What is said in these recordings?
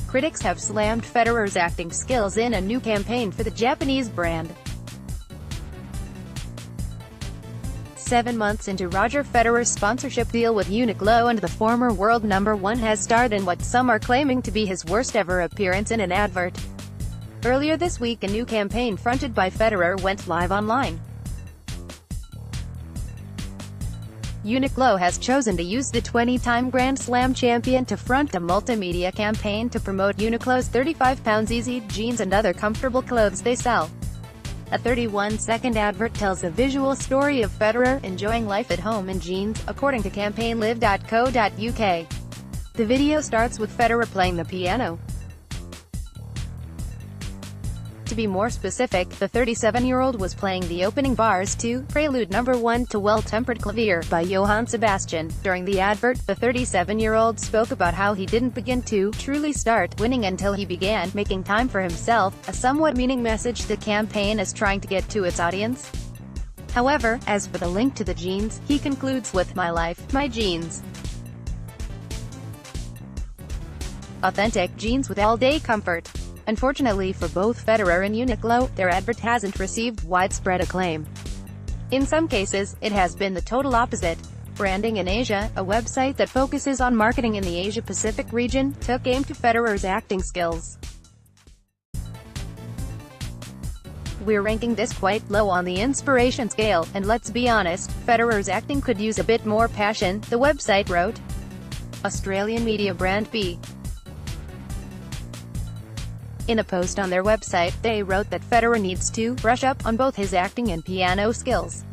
critics have slammed Federer's acting skills in a new campaign for the Japanese brand. 7 months into Roger Federer's sponsorship deal with Uniqlo, and the former world #1 has starred in what some are claiming to be his worst ever appearance in an advert. Earlier this week, a new campaign fronted by Federer went live online. Uniqlo has chosen to use the 20-time Grand Slam champion to front a multimedia campaign to promote Uniqlo's 35-pound easy jeans and other comfortable clothes they sell. A 31-second advert tells a visual story of Federer enjoying life at home in jeans, according to campaignlive.co.uk. The video starts with Federer playing the piano. To be more specific, the 37-year-old was playing the opening bars to Prelude No. 1 to Well-Tempered Clavier by Johann Sebastian. During the advert, the 37-year-old spoke about how he didn't begin to truly start winning until he began making time for himself, a somewhat meaning message the campaign is trying to get to its audience. However, as for the link to the jeans, he concludes with "My life, my jeans." Authentic jeans with all-day comfort. Unfortunately for both Federer and Uniqlo, their advert hasn't received widespread acclaim. In some cases, it has been the total opposite. Branding in Asia, a website that focuses on marketing in the Asia-Pacific region, took aim to Federer's acting skills. "We're ranking this quite low on the inspiration scale, and let's be honest, Federer's acting could use a bit more passion," the website wrote. Australian media brand B. In a post on their website, they wrote that Federer needs to brush up on both his acting and piano skills.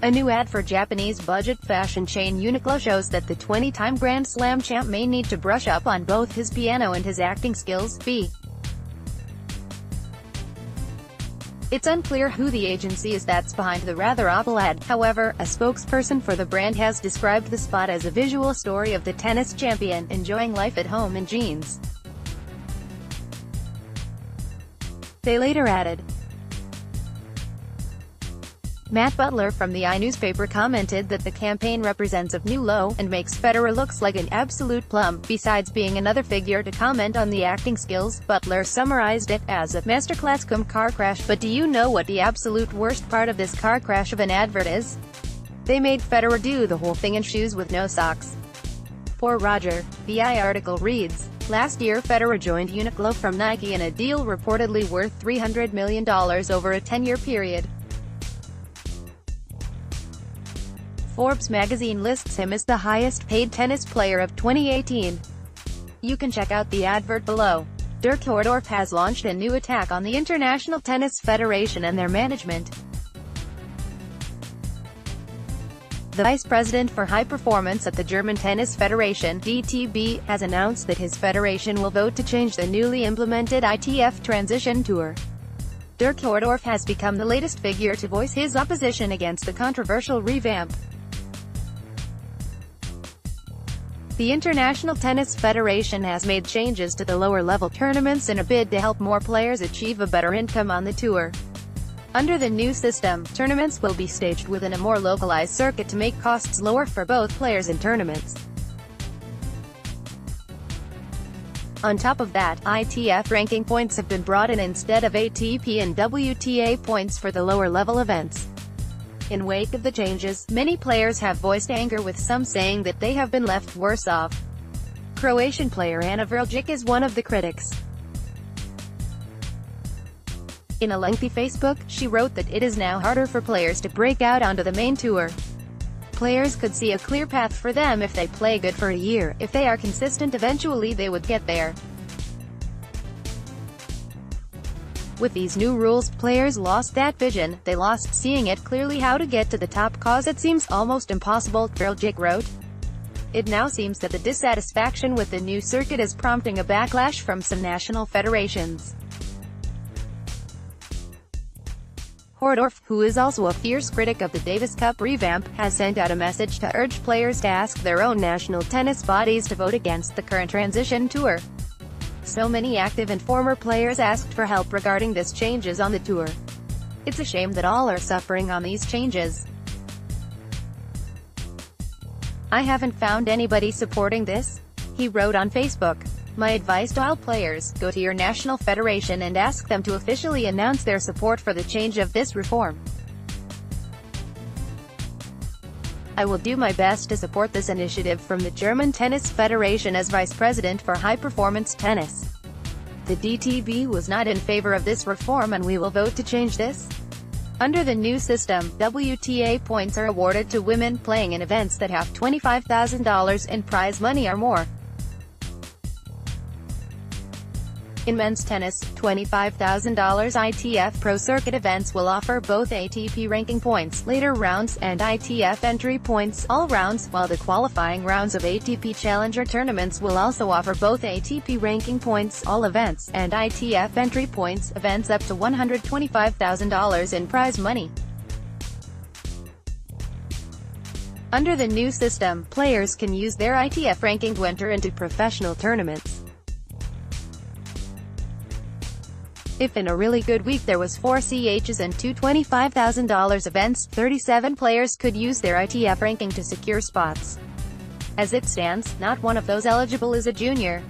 A new ad for Japanese budget fashion chain Uniqlo shows that the 20-time Grand Slam champ may need to brush up on both his piano and his acting skills. B. It's unclear who the agency is that's behind the rather awful ad. However, a spokesperson for the brand has described the spot as a visual story of the tennis champion enjoying life at home in jeans. They later added, Matt Butler from the newspaper commented that the campaign represents a new low, and makes Federer looks like an absolute plum. Besides being another figure to comment on the acting skills, Butler summarized it as a masterclass cum car crash. But do you know what the absolute worst part of this car crash of an advert is? They made Federer do the whole thing in shoes with no socks. Poor Roger. The article reads, last year Federer joined Uniqlo from Nike in a deal reportedly worth $300 million over a 10-year period. Forbes magazine lists him as the highest-paid tennis player of 2018. You can check out the advert below. Dirk Hordorf has launched a new attack on the International Tennis Federation and their management. The vice president for high performance at the German Tennis Federation, DTB, has announced that his federation will vote to change the newly implemented ITF Transition Tour. Dirk Hordorf has become the latest figure to voice his opposition against the controversial revamp. The International Tennis Federation has made changes to the lower-level tournaments in a bid to help more players achieve a better income on the tour. Under the new system, tournaments will be staged within a more localized circuit to make costs lower for both players and tournaments. On top of that, ITF ranking points have been brought in instead of ATP and WTA points for the lower-level events. In wake of the changes, many players have voiced anger, with some saying that they have been left worse off. Croatian player Ana Vrljic is one of the critics. In a lengthy Facebook, she wrote that it is now harder for players to break out onto the main tour. Players could see a clear path for them if they play good for a year. If they are consistent, eventually they would get there. With these new rules, players lost that vision. They lost seeing it clearly how to get to the top, cause it seems almost impossible, Vrljic wrote. It now seems that the dissatisfaction with the new circuit is prompting a backlash from some national federations. Hordorf, who is also a fierce critic of the Davis Cup revamp, has sent out a message to urge players to ask their own national tennis bodies to vote against the current transition tour. So many active and former players asked for help regarding this changes on the tour. It's a shame that all are suffering on these changes. I haven't found anybody supporting this, he wrote on Facebook. My advice to all players: go to your national federation and ask them to officially announce their support for the change of this reform. I will do my best to support this initiative from the German Tennis Federation as Vice President for High Performance Tennis. The DTB was not in favor of this reform and we will vote to change this. Under the new system, WTA points are awarded to women playing in events that have $25,000 in prize money or more. In men's tennis, $25,000 ITF Pro Circuit events will offer both ATP ranking points, later rounds, and ITF entry points, all rounds, while the qualifying rounds of ATP Challenger tournaments will also offer both ATP ranking points, all events, and ITF entry points, events up to $125,000 in prize money. Under the new system, players can use their ITF ranking to enter into professional tournaments. If in a really good week there was 4 CHs and 2 $25,000 events, 37 players could use their ITF ranking to secure spots. As it stands, not one of those eligible is a junior.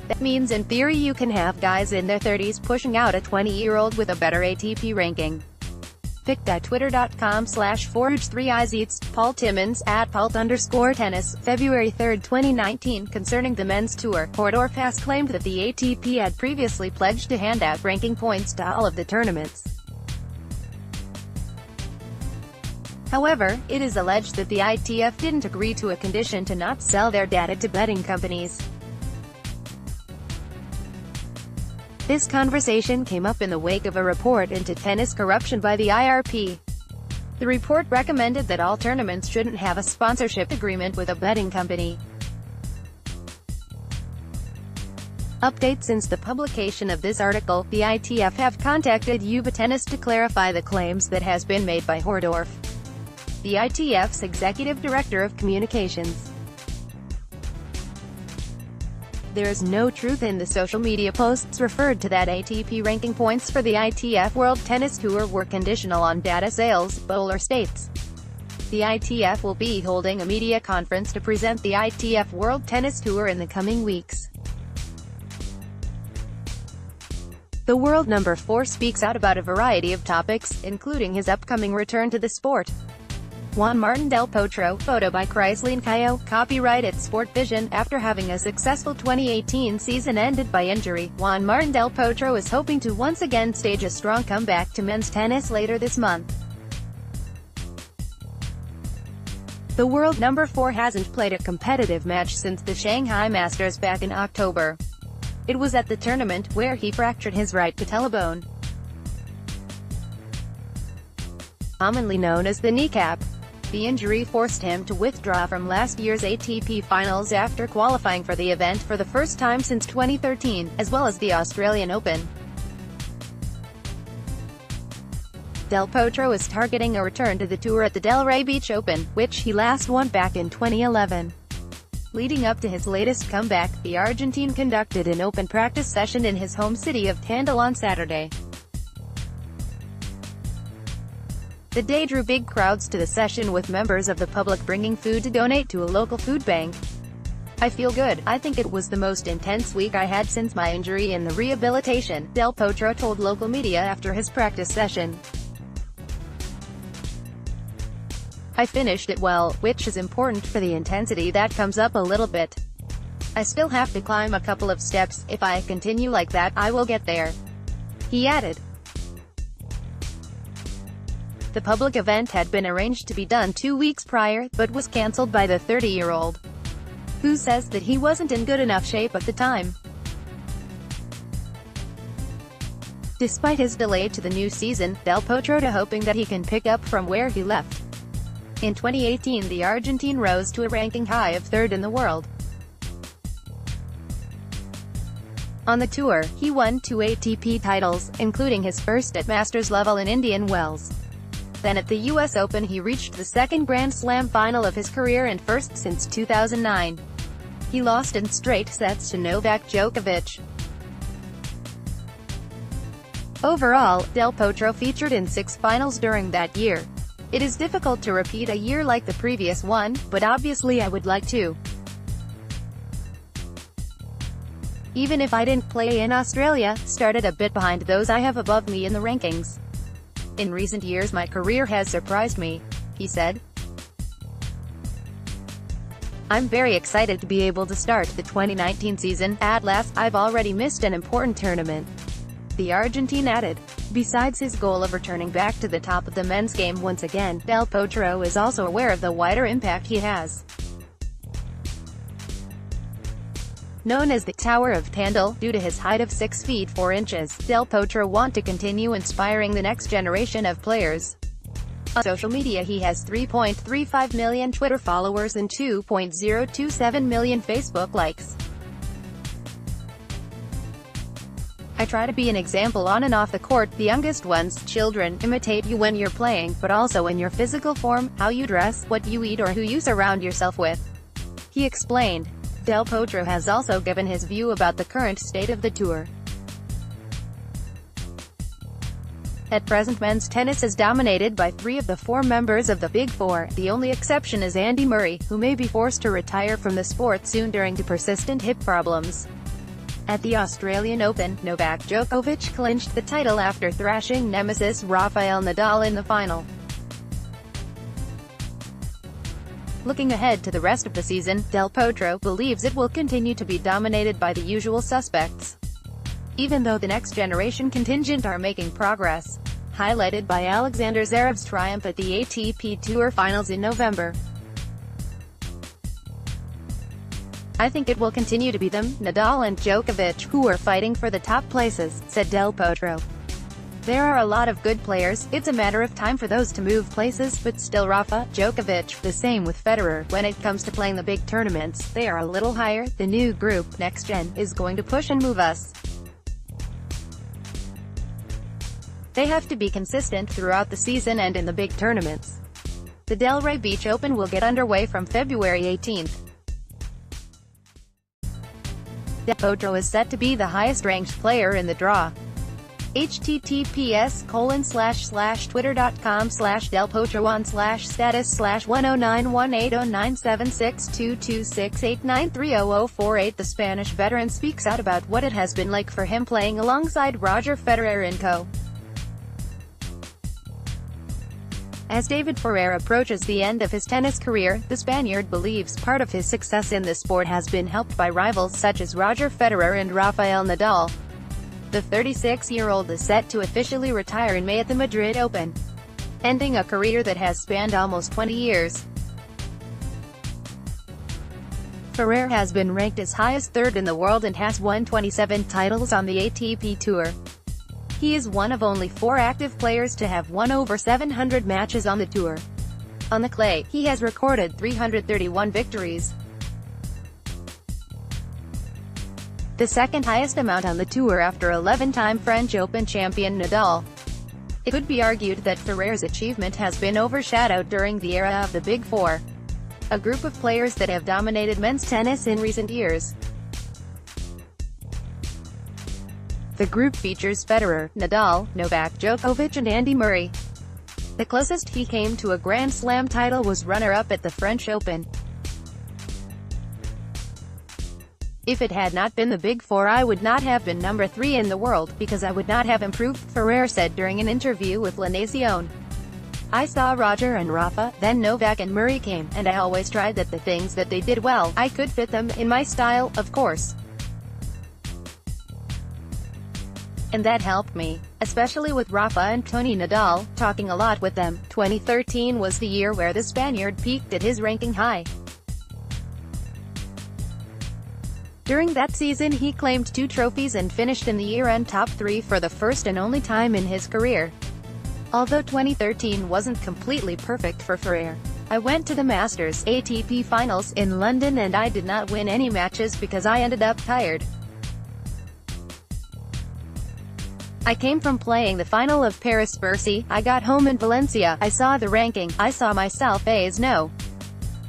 That means in theory you can have guys in their 30s pushing out a 20-year-old with a better ATP ranking. Pic.twitter.com/4h3izeets, Paul Timmons, @Pault_tennis, February 3, 2019. Concerning the men's tour, Hordorf has claimed that the ATP had previously pledged to hand out ranking points to all of the tournaments. However, it is alleged that the ITF didn't agree to a condition to not sell their data to betting companies. This conversation came up in the wake of a report into tennis corruption by the IRP. The report recommended that all tournaments shouldn't have a sponsorship agreement with a betting company. Update: since the publication of this article, the ITF have contacted UBA Tennis to clarify the claims that has been made by Hordorf, the ITF's executive director of communications. There is no truth in the social media posts referred to that ATP ranking points for the ITF World Tennis Tour were conditional on data sales, Bowler states. The ITF will be holding a media conference to present the ITF World Tennis Tour in the coming weeks. The world number 4 speaks out about a variety of topics, including his upcoming return to the sport. Juan Martín del Potro, photo by Chrysaline Cayo, copyright at Sport Vision. After having a successful 2018 season ended by injury, Juan Martín del Potro is hoping to once again stage a strong comeback to men's tennis later this month. The world number 4 hasn't played a competitive match since the Shanghai Masters back in October. It was at the tournament where he fractured his right patella bone, commonly known as the kneecap. The injury forced him to withdraw from last year's ATP Finals after qualifying for the event for the first time since 2013, as well as the Australian Open. Del Potro is targeting a return to the tour at the Delray Beach Open, which he last won back in 2011. Leading up to his latest comeback, the Argentine conducted an open practice session in his home city of Tandil on Saturday. The day drew big crowds to the session, with members of the public bringing food to donate to a local food bank. "I feel good. I think it was the most intense week I had since my injury in the rehabilitation," Del Potro told local media after his practice session. "I finished it well, which is important for the intensity that comes up a little bit. I still have to climb a couple of steps. If I continue like that, I will get there," he added. The public event had been arranged to be done 2 weeks prior, but was cancelled by the 30-year-old, who says that he wasn't in good enough shape at the time. Despite his delay to the new season, Del Potro is hoping that he can pick up from where he left. In 2018, the Argentine rose to a ranking high of 3rd in the world. On the tour, he won 2 ATP titles, including his first at Masters level in Indian Wells. Then at the US Open he reached the second Grand Slam final of his career and first since 2009. He lost in straight sets to Novak Djokovic. Overall, Del Potro featured in 6 finals during that year. "It is difficult to repeat a year like the previous one, but obviously I would like to. Even if I didn't play in Australia, started a bit behind those I have above me in the rankings. In recent years my career has surprised me, he said. I'm very excited to be able to start the 2019 season. At last, I've already missed an important tournament. The Argentine added. Besides his goal of returning back to the top of the men's game once again, Del Potro is also aware of the wider impact he has. Known as the Tower of Tandil, due to his height of 6 feet 4 inches, Del Potro wants to continue inspiring the next generation of players. On social media he has 3.35 million Twitter followers and 2.027 million Facebook likes. I try to be an example on and off the court. The youngest ones, children, imitate you when you're playing, but also in your physical form, how you dress, what you eat or who you surround yourself with, he explained. Del Potro has also given his view about the current state of the tour. At present men's tennis is dominated by 3 of the 4 members of the Big Four. The only exception is Andy Murray, who may be forced to retire from the sport soon due to persistent hip problems. At the Australian Open, Novak Djokovic clinched the title after thrashing nemesis Rafael Nadal in the final. Looking ahead to the rest of the season, Del Potro believes it will continue to be dominated by the usual suspects, even though the next generation contingent are making progress, highlighted by Alexander Zverev's triumph at the ATP Tour Finals in November. I think it will continue to be them, Nadal and Djokovic, who are fighting for the top places, said Del Potro. There are a lot of good players, it's a matter of time for those to move places, but still Rafa, Djokovic, the same with Federer. When it comes to playing the big tournaments, they are a little higher. The new group, Next Gen, is going to push and move us. They have to be consistent throughout the season and in the big tournaments. The Delray Beach Open will get underway from February 18th. Del Potro is set to be the highest-ranked player in the draw. https://twitter.com/delpotroone/status/10911809762268930048. The Spanish veteran speaks out about what it has been like for him playing alongside Roger Federer and co. As David Ferrer approaches the end of his tennis career, the Spaniard believes part of his success in the sport has been helped by rivals such as Roger Federer and Rafael Nadal. The 36-year-old is set to officially retire in May at the Madrid Open, ending a career that has spanned almost 20 years. Ferrer has been ranked as high as 3rd in the world and has won 27 titles on the ATP Tour. He is one of only 4 active players to have won over 700 matches on the tour. On the clay, he has recorded 331 victories, the second highest amount on the tour after 11-time French Open champion Nadal. It could be argued that Ferrer's achievement has been overshadowed during the era of the Big Four, a group of players that have dominated men's tennis in recent years. The group features Federer, Nadal, Novak Djokovic and Andy Murray. The closest he came to a Grand Slam title was runner-up at the French Open. If it had not been the Big Four I would not have been number 3 in the world, because I would not have improved, Ferrer said during an interview with La Nación. I saw Roger and Rafa, then Novak and Murray came, and I always tried that the things that they did well, I could fit them in my style, of course. And that helped me, especially with Rafa and Tony Nadal, talking a lot with them. 2013 was the year where the Spaniard peaked at his ranking high. During that season he claimed 2 trophies and finished in the year-end top 3 for the first and only time in his career. Although 2013 wasn't completely perfect for Ferrer, I went to the Masters ATP Finals in London and I did not win any matches because I ended up tired. I came from playing the final of Paris-Bercy, I got home in Valencia, I saw the ranking, I saw myself as no.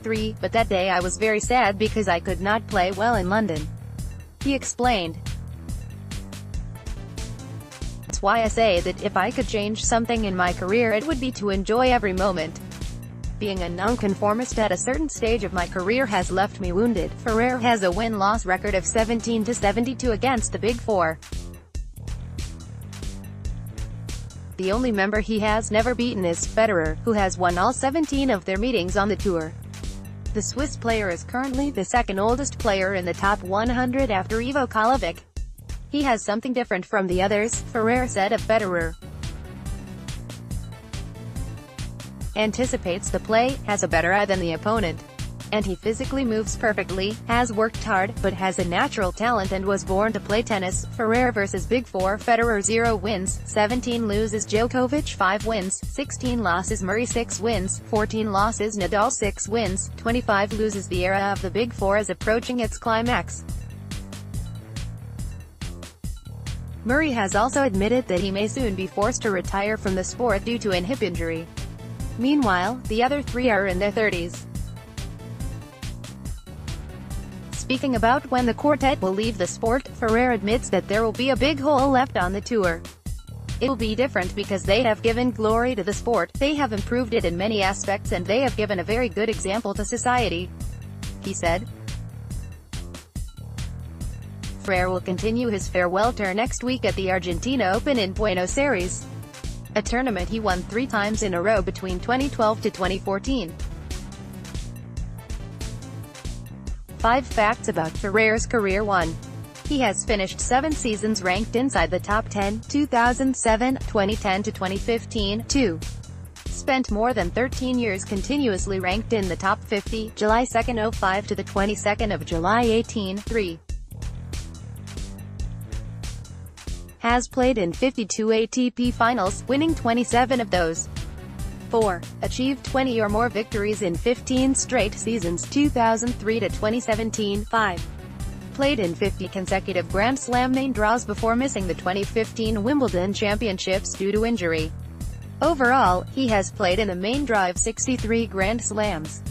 3, but that day I was very sad because I could not play well in London, he explained. That's why I say that if I could change something in my career it would be to enjoy every moment. Being a nonconformist at a certain stage of my career has left me wounded. Federer has a win-loss record of 17-72 against the Big Four. The only member he has never beaten is Federer, who has won all 17 of their meetings on the tour. The Swiss player is currently the second oldest player in the top 100 after Ivo Kolovic. He has something different from the others, Federer said of Federer. Anticipates the play, has a better eye than the opponent. And he physically moves perfectly, has worked hard, but has a natural talent and was born to play tennis. Federer vs Big Four. Federer 0 wins, 17 loses. Djokovic 5 wins, 16 losses. Murray 6 wins, 14 losses. Nadal 6 wins, 25 loses. The era of the Big Four is approaching its climax. Murray has also admitted that he may soon be forced to retire from the sport due to a hip injury. Meanwhile, the other three are in their 30s. Speaking about when the quartet will leave the sport, Federer admits that there will be a big hole left on the tour. It will be different because they have given glory to the sport, they have improved it in many aspects and they have given a very good example to society, he said. Federer will continue his farewell tour next week at the Argentina Open in Buenos Aires, a tournament he won 3 times in a row between 2012 to 2014. 5 facts about Federer's career. 1. He has finished 7 seasons ranked inside the top 10, 2007, 2010 to 2015. 2. Spent more than 13 years continuously ranked in the top 50, July 2, 05 to the 22nd of July 18. 3. Has played in 52 ATP finals, winning 27 of those. 4. Achieved 20 or more victories in 15 straight seasons, 2003 to 2017. 5. Played in 50 consecutive Grand Slam main draws before missing the 2015 Wimbledon Championships due to injury. Overall, he has played in the main draw of 63 Grand Slams.